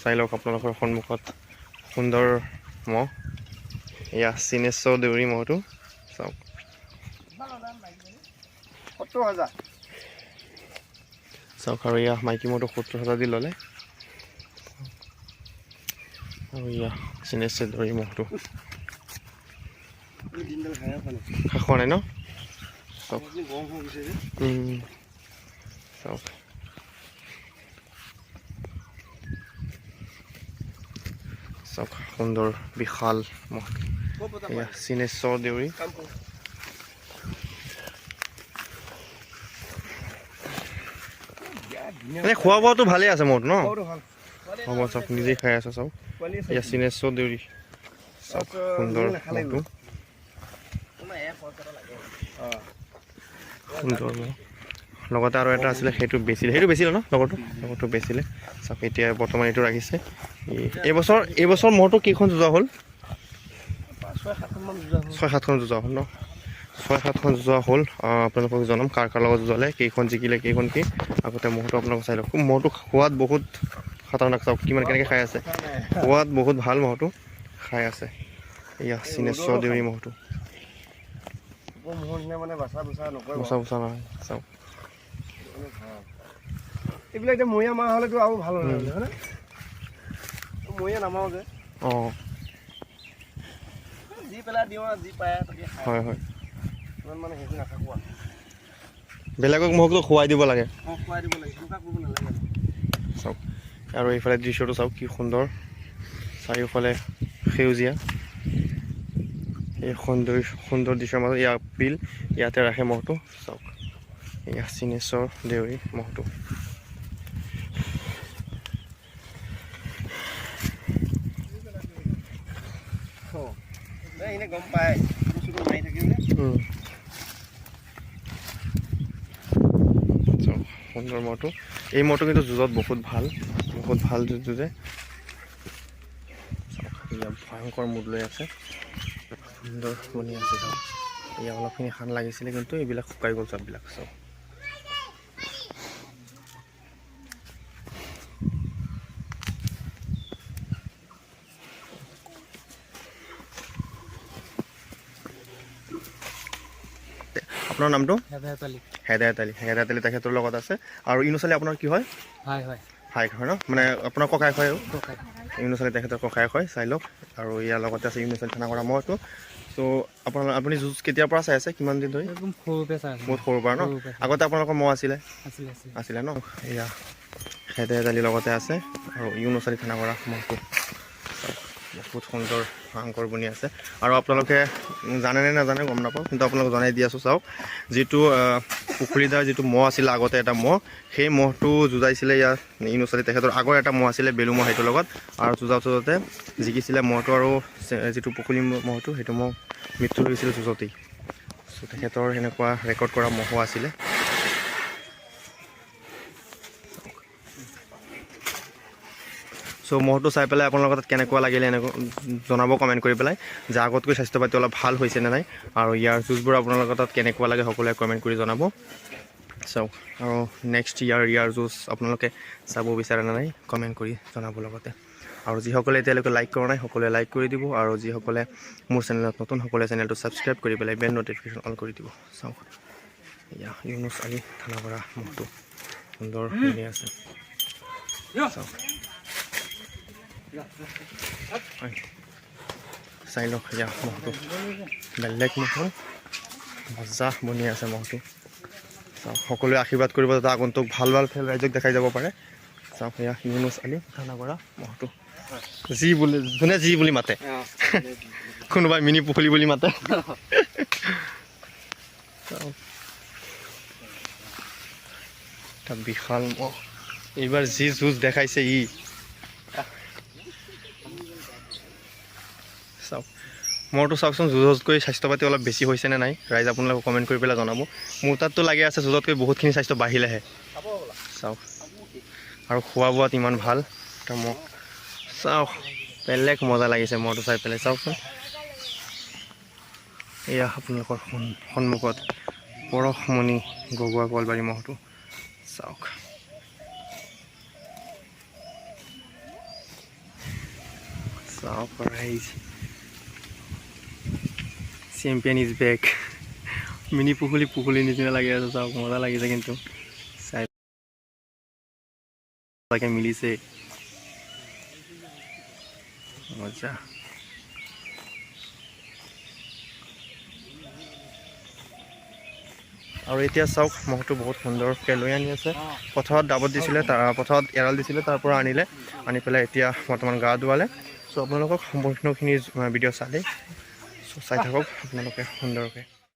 চাই লওক আপোনালোকৰ সন্মুখত সুন্দৰ মহ। এয়া চিনেশ্বৰ দেউৰী মহটো চাওক। 70,000 চাওক আৰু এয়া মাইকী মহটো 70,000 দি ল'লে। আৰু এয়া চিনেশ্বৰ দেউৰী মহটো খোৱা নাই ন? চাওক চাওক চাওক সুন্দৰ বিশাল মহটো। এয়া চিনেশ্বৰ দেউৰী। মানে খোৱা বোৱাটো ভালেই আছে মহটো ন? হ'ব চাওক নিজেই খাই আছে চাওক। এয়া চিনেশ্বৰ দেউৰী চাওক সুন্দৰ মহটো। সুন্দৰ মহ। লগতে আৰু এটা আছিলে সেইটো বেচিলে, সেইটো বেচিলে ন? লগৰটো বেচিলে। চাওক এতিয়া বৰ্তমান এইটো ৰাখিছে। এইবছৰ মহটো কেইখন যুঁজা হ'ল? 6-7খন যুঁজা হ'ল ন? 6-7খন যুঁজা হ'ল। আপোনালোকক জনাম কাৰ লগত যুঁজালে, কেইখন জিকিলে, কেইখন কি। আগতে মহটো আপোনালোকে চাই লওক। মহটো খোৱাত বহুত খাতাৰনাক। চাওক কিমান কেনেকৈ খাই আছে। খোৱাত বহুত ভাল মহটো খাই আছে। এয়া চিনেশ্বৰ দেউৰী মহটো। বচা নহয় চাওক। এইবিলাক এতিয়া মৰিয়া মাহ হ'লেতো আৰু ভাল হ'লে হয়নে? মৰিয়া নামাৰো যে। অঁ যি পেলাই দিওঁ আৰু যি পায় তাকে খাই। হয় হয়। ইমান মানে হেৰি নাথাকোঁ আৰু। বেলেগক মহকটো খুৱাই দিব লাগে। খুৱাই দিব লাগে, সেনেকুৱা কৰিব নালাগে। চাওক আৰু এইফালে দৃশ্যটো চাওক কি সুন্দৰ। চাৰিওফালে সেউজীয়া। এই সুন্দৰ দৃশ্যৰ মাজত এয়া বিল, ইয়াতে ৰাখে মহটো। চাওক এয়া চিনেশ্বৰ দেউৰী মহটো। এনে গম পায় বস্তুটো মাৰি থাকিলে। সুন্দৰ মহটো। এই মহটো কিন্তু যুঁজত বহুত ভাল যুঁজে। চাওক এয়া ভয়ংকৰ মুড লৈ আছে। সুন্দৰ বনি আছে চাওক। এয়া অলপখিনি শান লাগিছিলে কিন্তু এইবিলাক শুকাই গ'ল চববিলাক চাওক। আপোনাৰ নামটো? হেদায়ত আলী তেখেতৰ লগত আছে। আৰু ইউনুছ আলী আপোনাৰ কি হয়? ভাইক হয় ন? মানে আপোনাৰ ককাইক হয়। ইউনুছ আলী তেখেতৰ ককাইক হয়। চাই লওক। আৰু ইয়াৰ লগতে আছে ইউনুছ আলী থানাগৰা মহটো। ত' আপুনি যুঁজ কেতিয়াৰ পৰা চাই আছে? কিমান দিন ধৰি? বহুত সৰুৰ পৰা ন? আগতে আপোনালোকৰ মহ আছিলে ন? এয়া হেদায়ত আলীৰ লগতে আছে আৰু ইউনুছ আলী থানাগৰা মহটো বহুত সুন্দৰ ভয়ংকৰ বনি আছে। আৰু আপোনালোকে জানেনে নাজানে গম নাপাওঁ, কিন্তু আপোনালোকে জনাই দি আছোঁ। চাওক যিটো পুখুৰীদাৰ যিটো মহ আছিলে আগতে এটা মহ, সেই মহটো যুঁজাইছিলে ইয়াত ইউনুছ আলী তেখেতৰ আগৰ এটা মহ আছিলে বেলু মহ, সেইটোৰ লগত। আৰু যুঁজাওঁতে জিকিছিলে মহটো। আৰু যিটো পুখুৰী মহটো সেইটো মহ মৃত্যু হৈছিলে যুঁজতেই। চ' তেখেতৰ সেনেকুৱা ৰেকৰ্ড কৰা মহো আছিলে। চ' মহটো চাই পেলাই আপোনালোকৰ তাত কেনেকুৱা লাগিলে এনেকুৱা জনাব কমেণ্ট কৰি পেলাই, যে আগতকৈ স্বাস্থ্য পাতি অলপ ভাল হৈছে নে নাই, আৰু ইয়াৰ যুঁজবোৰ আপোনালোকৰ তাত কেনেকুৱা লাগে সকলোৱে কমেণ্ট কৰি জনাব। চাওক আৰু নেক্সট ইয়াৰ যুঁজ আপোনালোকে চাব বিচাৰে নে নাই কমেণ্ট কৰি জনাব লগতে। আৰু যিসকলে এতিয়ালৈকে লাইক কৰা নাই সকলোৱে লাইক কৰি দিব। আৰু যিসকলে মোৰ চেনেলত নতুন সকলোৱে চেনেলটো ছাবস্ক্ৰাইব কৰি পেলাই বেল ন'টিফিকেশ্যন অন কৰি দিব। চাওক এয়া ইউনুছ আলী থানাগৰা মহটো সুন্দৰ শুনি আছে। চাওক চাই লওক এয়া মহটো বেলেগ মহ মজা বনি আছে মহটো। চাওক সকলোৱে আশীৰ্বাদ কৰিব যাতে আগন্তুক ভাল খেল ৰাইজক দেখাই যাব পাৰে। চাওক এয়া ইউনুছ আলী থানাগৰা মহটো। যোনে যি বুলি মাতে, কোনোবাই মিনি পুখুৰী বুলি মাতে। এটা বিশাল মহ। এইবাৰ যি যুঁজ দেখাইছে চাওক মহটো চাওকচোন যুঁজতকৈ স্বাস্থ্য পাতি অলপ বেছি হৈছে নে নাই ৰাইজ আপোনালোকে কমেণ্ট কৰি পেলাই জনাব। মোৰ তাততো লাগি আছে যুঁজতকৈ বহুতখিনি স্বাস্থ্য বাঢ়িলেহে। চাওক আৰু খোৱা বোৱাত ইমান ভাল এটা মহ। চাওক বেলেগ মজা লাগিছে মহটো চাই পেলাই। চাওকচোন এয়া আপোনালোকৰ সন্মুখত পৰশমণি গগোৱা কলবাৰী মহটো। চাওক চাওক ৰাইজ, চেম্পিয়ন ইজ বেক। মিনি পুখুলি নিচিনা লাগি আছে, চাওক মজা লাগিছে কিন্তু চাই মিলিছে মজা। আৰু এতিয়া চাওক মহটো বহুত সুন্দৰকৈ লৈ আনি আছে। পথাৰত দাবত দিছিলে, পথাৰত এৰাল দিছিলে, তাৰ পৰা আনি পেলাই এতিয়া বৰ্তমান গা ধোৱালে। চ' আপোনালোকক সম্পূৰ্ণখিনি ভিডিঅ' চালেই, চ' চাই থাকক আপোনালোকে সুন্দৰকৈ।